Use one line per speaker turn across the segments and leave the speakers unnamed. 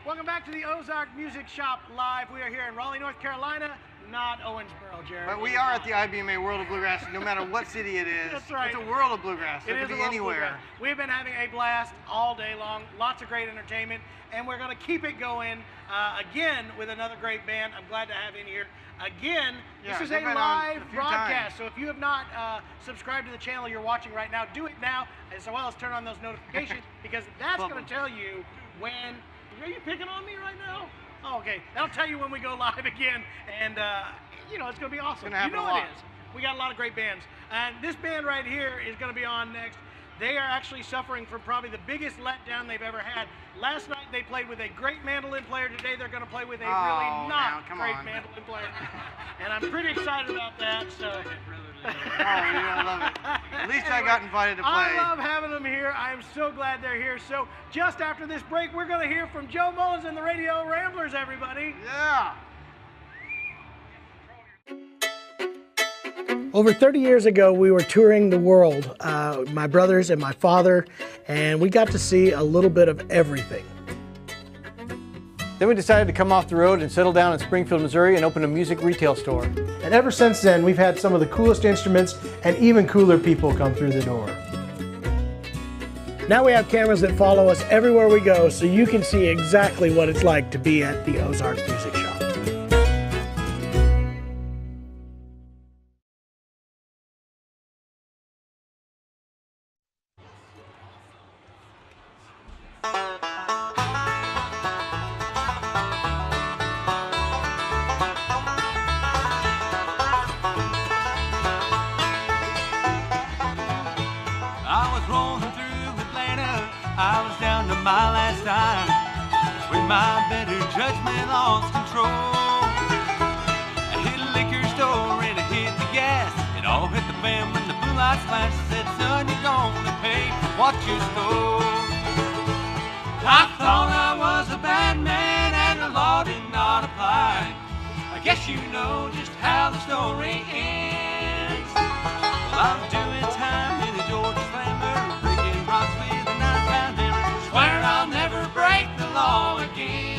Welcome back to the Ozark Music Shop Live. We are here in Raleigh, North Carolina, not Owensboro, Jared.
But we are at the IBMA World of Bluegrass, no matter what city it is.
That's right.
It's a world of bluegrass. It could be anywhere.
We've been having a blast all day long, lots of great entertainment, and we're going to keep it going again with another great band. I'm glad to have in here. Again, this is a live broadcast, so if you have not subscribed to the channel you're watching right now, do it now, as well as turn on those notifications, because that's going to tell you when... Are you picking on me right now? Oh, okay. That'll tell you when we go live again, and you know, it's going to be awesome.
You know
it is. We got a lot of great bands, and this band right here is going to be on next. They are actually suffering from probably the biggest letdown they've ever had. Last night they played with a great mandolin player. Today they're going to play with a really not great mandolin player, and I'm pretty excited about that. So.
Oh, I love it. At least I got invited to play.
I love having them here. I am so glad they're here. So just after this break, we're going to hear from Joe Mullins and the Radio Ramblers, everybody.
Yeah.
Over 30 years ago, we were touring the world, my brothers and my father, and we got to see a little bit of everything.
Then we decided to come off the road and settle down in Springfield, Missouri and open a music retail store.
And ever since then, we've had some of the coolest instruments and even cooler people come through the door.
Now we have cameras that follow us everywhere we go, so you can see exactly what it's like to be at the Ozark Music Shop.
I was down to my last dime when my better judgment lost control. I hit a liquor store and I hit the gas. It all hit the fan when the blue lights flashed. Said, son, you're gonna pay for what you stole. I thought I was a bad man and the law did not apply. I guess you know just how the story ends. Well, I'm doing time in a Georgia slammer, breaking rocks with a 9-pound hammer. Swear I'll never break the law again.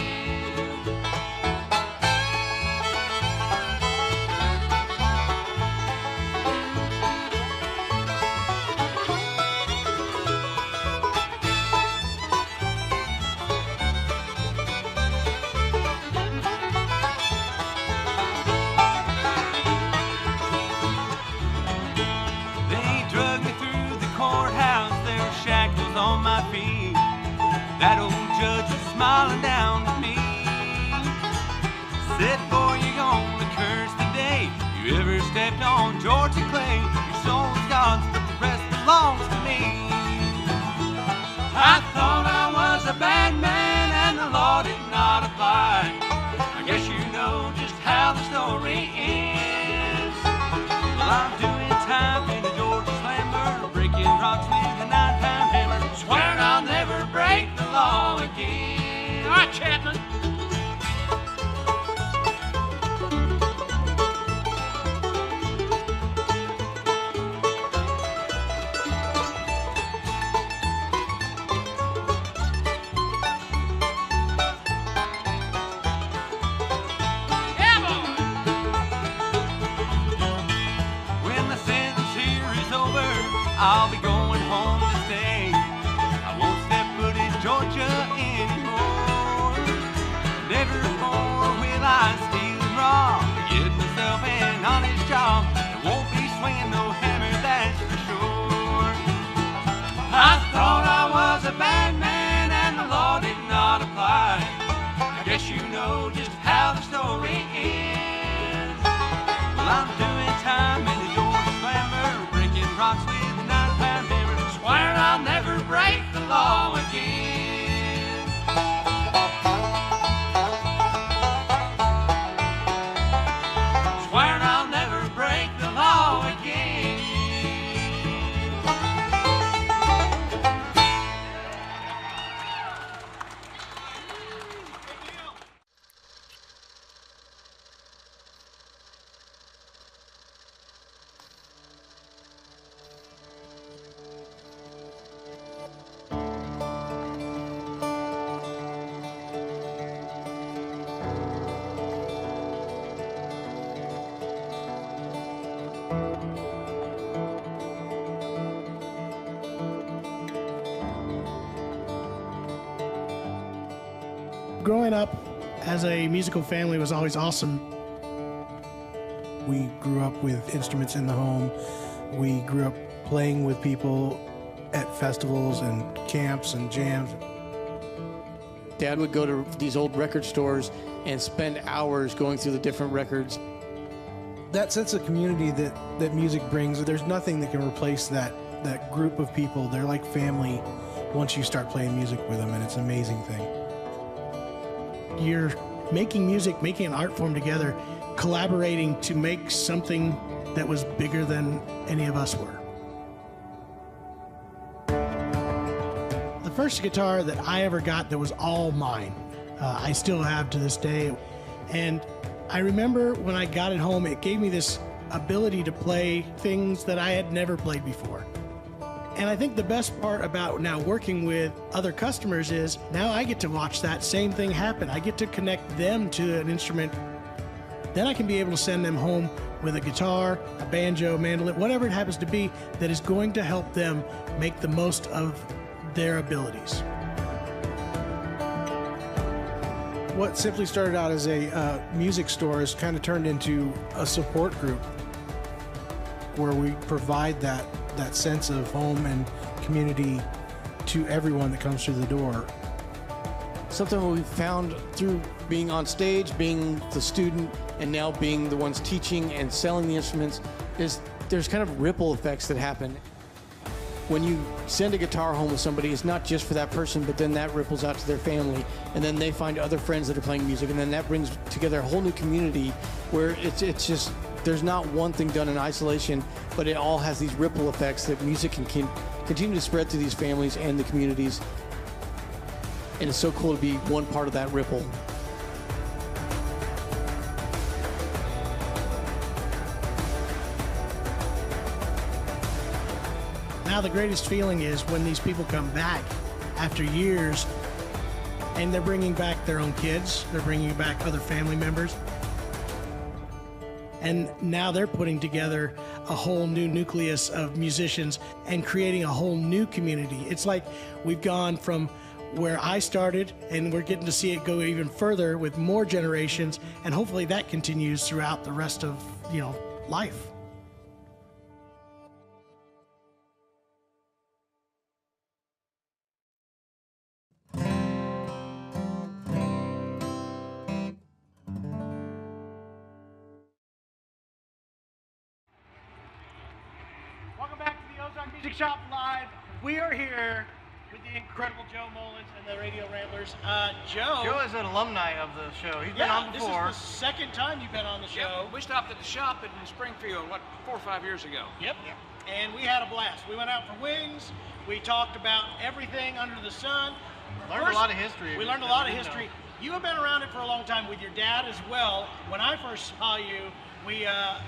On my feet, that old judge was smiling down at me. Said, boy, you're gonna curse the day you ever stepped on Georgia clay. Your soul's God's, but the rest belongs to me. I thought I was a bad man and the law did not apply. I guess you know just how the story ends. Well, I'm doing time in a Georgia slammer, breaking rocks with a 9-pound hammer. Swear I'll never break the law again. All right, Chapman. Yeah, boy. When the sentence here is over, I'll be going home to stay. I won't step foot in Georgia anymore. Never more will I steal and rob, get myself an honest job. I won't be swinging no hammer, that's for sure. I thought I was a bad man and the law did not apply. I guess you know just how the story ends. Well, I'm doing time in the Georgia slammer, breaking rocks with a 9-pound
Growing up as a musical family was always awesome. We grew up with instruments in the home. We grew up playing with people at festivals and camps and jams.
Dad would go to these old record stores and spend hours going through the different records.
That sense of community that music brings, there's nothing that can replace that group of people. They're like family once you start playing music with them, and it's an amazing thing. You're making music, making an art form together, collaborating to make something that was bigger than any of us were. The first guitar that I ever got that was all mine, I still have to this day. And I remember when I got it home, it gave me this ability to play things that I had never played before. And I think the best part about now working with other customers is now I get to watch that same thing happen. I get to connect them to an instrument. Then I can be able to send them home with a guitar, a banjo, mandolin, whatever it happens to be that is going to help them make the most of their abilities. What simply started out as a music store has kind of turned into a support group where we provide that sense of home and community to everyone that comes through the door.
Something we found through being on stage, being the student, and now being the ones teaching and selling the instruments is there's kind of ripple effects that happen. When you send a guitar home with somebody, it's not just for that person, but then that ripples out to their family, and then they find other friends that are playing music, and then that brings together a whole new community where it's just, there's not one thing done in isolation, but it all has these ripple effects that music can continue to spread through these families and the communities. And it's so cool to be one part of that ripple.
Now the greatest feeling is when these people come back after years and they're bringing back their own kids, they're bringing back other family members. And now they're putting together a whole new nucleus of musicians and creating a whole new community. It's like we've gone from where I started and we're getting to see it go even further with more generations, and hopefully that continues throughout the rest of, life.
Welcome back to the Ozark Music Shop Live. We are here with the incredible Joe Mullins and the Radio Ramblers. Joe
is an alumni of the show. He's been on before.
This is the second time you've been on the show.
Yep. We stopped at the shop in Springfield, 4 or 5 years ago.
Yep. And we had a blast. We went out for wings. We talked about everything under the sun.
Learned a lot of history.
We learned a lot of history. You have been around it for a long time with your dad as well. When I first saw you,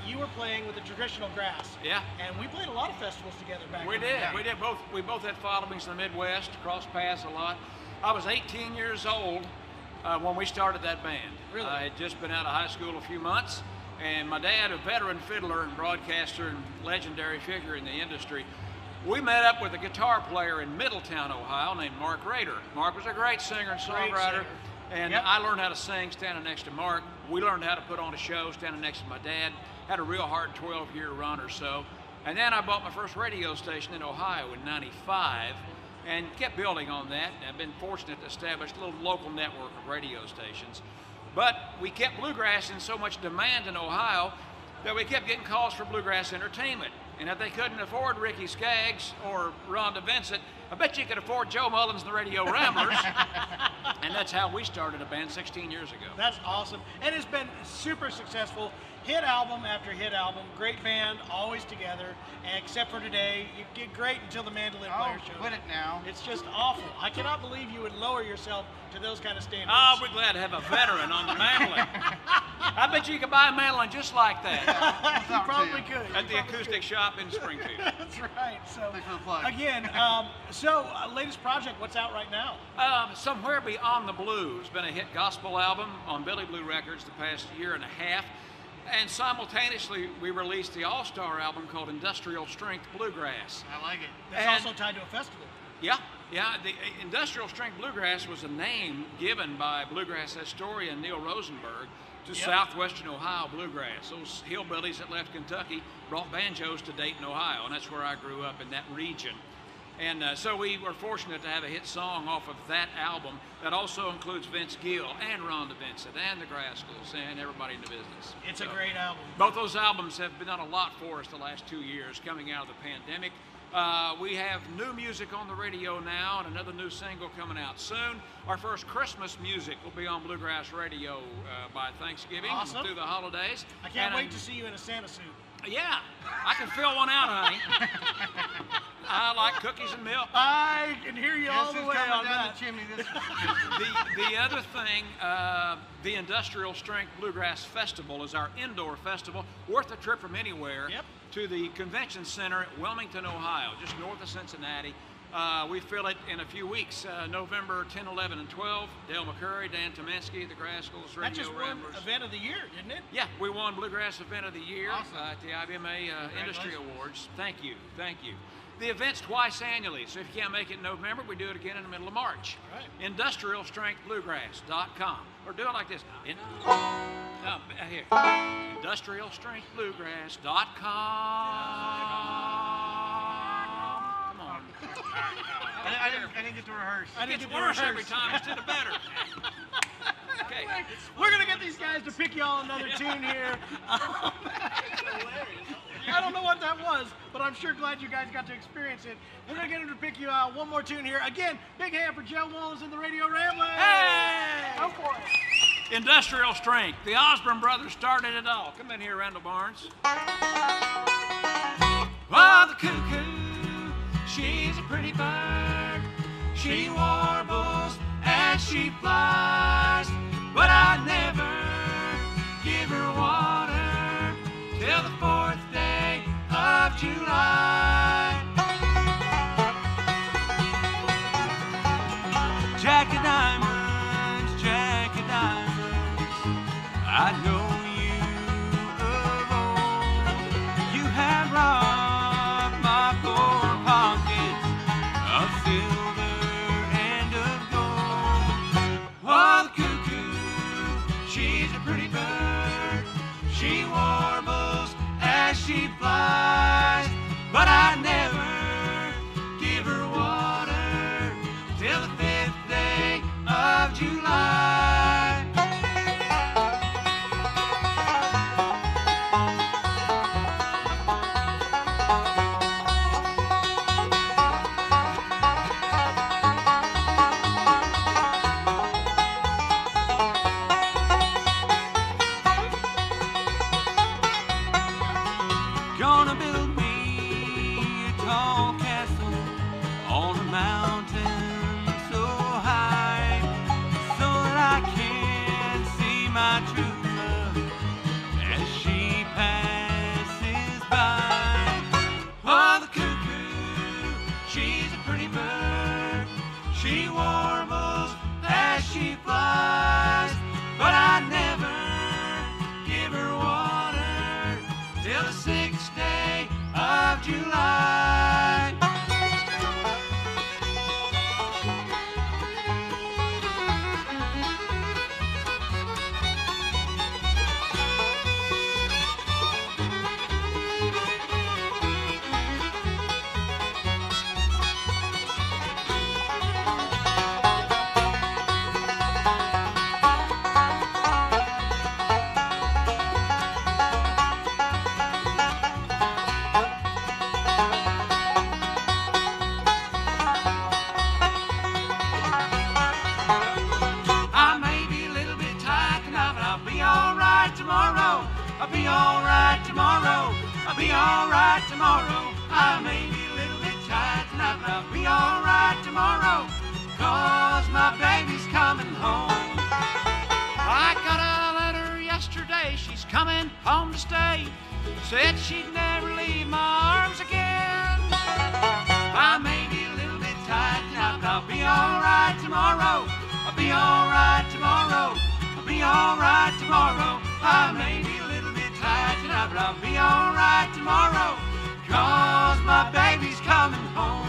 you were playing with the traditional grass.
Yeah.
And we played a lot of festivals together back
We
then.
did. We did. We both had followings in the Midwest, crossed paths a lot. I was 18 years old when we started that band.
Really?
I had just been out of high school a few months, and my dad, a veteran fiddler and broadcaster and legendary figure in the industry, we met up with a guitar player in Middletown, Ohio, named Mark Rader. Mark was a great singer and songwriter. And
Yep.
I learned how to sing standing next to Mark. We learned how to put on a show standing next to my dad. Had a real hard 12-year run or so. And then I bought my first radio station in Ohio in '95 and kept building on that. I've been fortunate to establish a little local network of radio stations. But we kept bluegrass in so much demand in Ohio that we kept getting calls for bluegrass entertainment. And if they couldn't afford Ricky Skaggs or Rhonda Vincent, I bet you could afford Joe Mullins and the Radio Ramblers. And that's how we started a band 16 years ago.
That's awesome. And it's been super successful. Hit album after hit album. Great band, always together. And except for today, you did great until the mandolin player showed
quit it now.
It's just awful. I cannot believe you would lower yourself to those kind of standards.
Oh, we're glad to have a veteran on the mandolin. I bet you could buy a mandolin just like that.
You probably could.
At the Acoustic Shop in Springfield.
That's right. So,
Thanks for the plug.
again, latest project, what's out right now?
Somewhere Beyond the Blues, been a hit gospel album on Billy Blue Records the past year and a half. And simultaneously, we released the all-star album called Industrial Strength Bluegrass.
I like it. That's also tied to a festival.
Yeah, yeah. The Industrial Strength Bluegrass was a name given by bluegrass historian Neil Rosenberg to southwestern Ohio bluegrass. Those hillbillies that left Kentucky brought banjos to Dayton, Ohio, and that's where I grew up, in that region. And so we were fortunate to have a hit song off of that album that also includes Vince Gill and Rhonda Vincent and the Grascals and everybody in the business.
It's a great album.
Both those albums have done a lot for us the last 2 years coming out of the pandemic. We have new music on the radio now and another new single coming out soon. Our first Christmas music will be on Bluegrass Radio by Thanksgiving through the holidays.
I can't wait to see you in a Santa suit.
Yeah, I can fill one out, honey. I like cookies and milk.
I can hear you all the way on
down
that.
the chimney.
The other thing, the Industrial Strength Bluegrass Festival is our indoor festival, worth a trip from anywhere to the Convention Center at Wilmington, Ohio, just north of Cincinnati. We fill it in a few weeks, November 10, 11, and 12. Dale McCurry, Dan Tominski, the Grascals, Radio
That just won
Ramblers.
Event of the Year, didn't it?
Yeah, we won Bluegrass Event of the Year at the IBMA Industry Awards. Thank you, thank you. The event's twice annually, so if you can't make it in November, we do it again in the middle of March.
Right.
IndustrialStrengthBluegrass.com. Or do it like this. Here. IndustrialStrengthBluegrass.com. Come on.
I didn't get to rehearse.
It gets worse every time instead of better. Okay.
We're going to get these guys to pick y'all another tune here. I don't know what that was, but I'm sure glad you guys got to experience it. We're going to get him to pick you out one more tune here. Again, big hand for Joe Mullins and the Radio Ramblers.
Hey!
Go for it.
Industrial Strength. The Osborne brothers started it all. Come in here, Randall Barnes. Oh, the cuckoo, she's a pretty bird. She warbles and she flies, but I never give her water till the 4th day of July. Jack of diamonds, I know you of old. You have robbed my poor pockets of silver and of gold. Oh, the cuckoo, she's a pretty bird. She warbles as she flies, but I never give her water till the 5th day of July. Gonna build me a tall castle on a mountain so high, so that I can see my true love as she passes by. Oh, the cuckoo, she's a pretty bird. She warbles as she flies, but I never give her water till the 6th day of July. I may be a little bit tired tonight, but I'll be alright tomorrow. I'll be alright tomorrow. I'll be alright tomorrow. I may be a little bit tired tonight, but I'll be alright tomorrow. 'Cause my baby's coming home. I got a letter yesterday, she's coming home to stay. Said she'd never leave my arms again. I may be a little bit tired tonight, but I'll be alright tomorrow. I'll be alright tomorrow. I'll be alright tomorrow. I may be a little bit tired.
tonight, but I'll be alright tomorrow, 'cause my baby's coming home.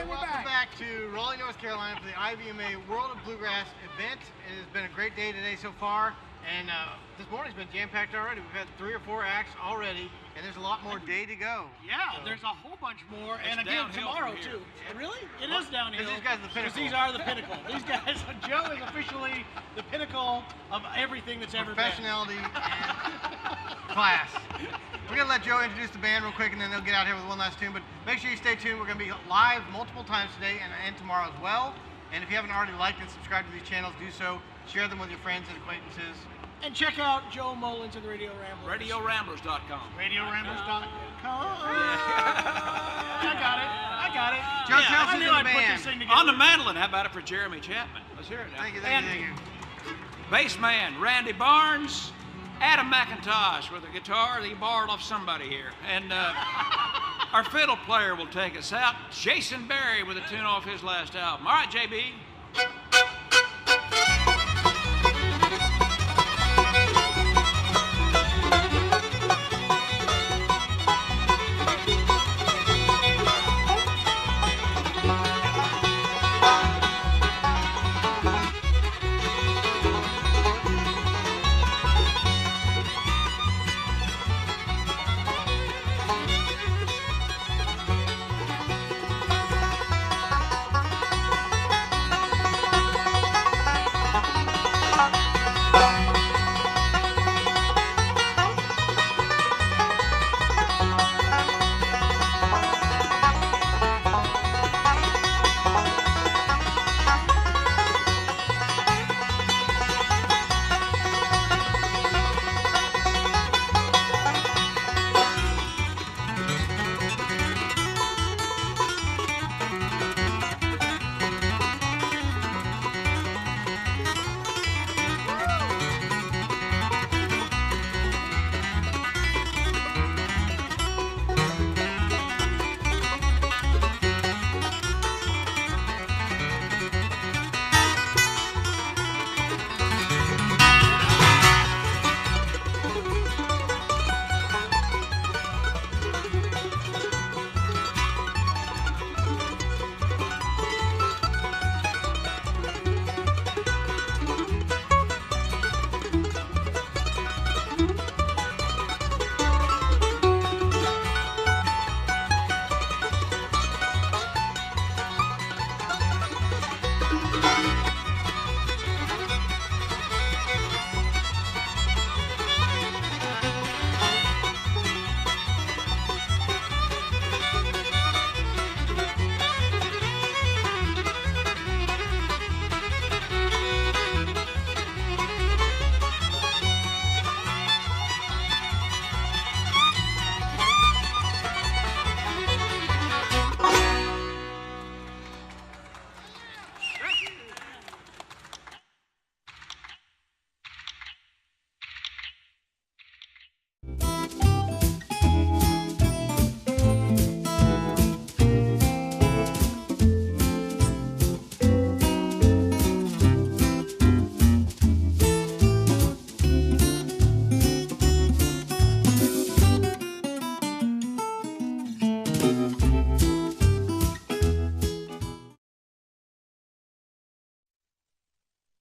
Welcome back to Raleigh, North Carolina for the IBMA World of Bluegrass event. It has been a great day today so far, and this morning's been jam-packed already. We've had 3 or 4 acts already, and there's a lot more day to go.
Yeah, so there's a whole bunch more, and again tomorrow too. Really? It is downhill.
These guys are the pinnacle.
These are the pinnacle. These guys, Joe is officially the pinnacle of everything that's ever been.
Professionality and class. We're going to let Joe introduce the band real quick, and then they'll get out here with one last tune. But make sure you stay tuned. We're going to be live multiple times today and tomorrow as well. And if you haven't already liked and subscribed to these channels, do so. Share them with your friends and acquaintances.
And check out Joe Mullins and the Radio Ramblers.
RadioRamblers.com.
RadioRamblers.com.
Yeah.
I got it.
Joe, tell us who's in the band.
On the mandolin, how about it for Jeremy Chapman? Let's hear it now.
Thank you.
Bass man, Randy Barnes. Adam McIntosh with a guitar that he borrowed off somebody here. And our fiddle player will take us out. Jason Berry with a tune off his last album. All right, JB.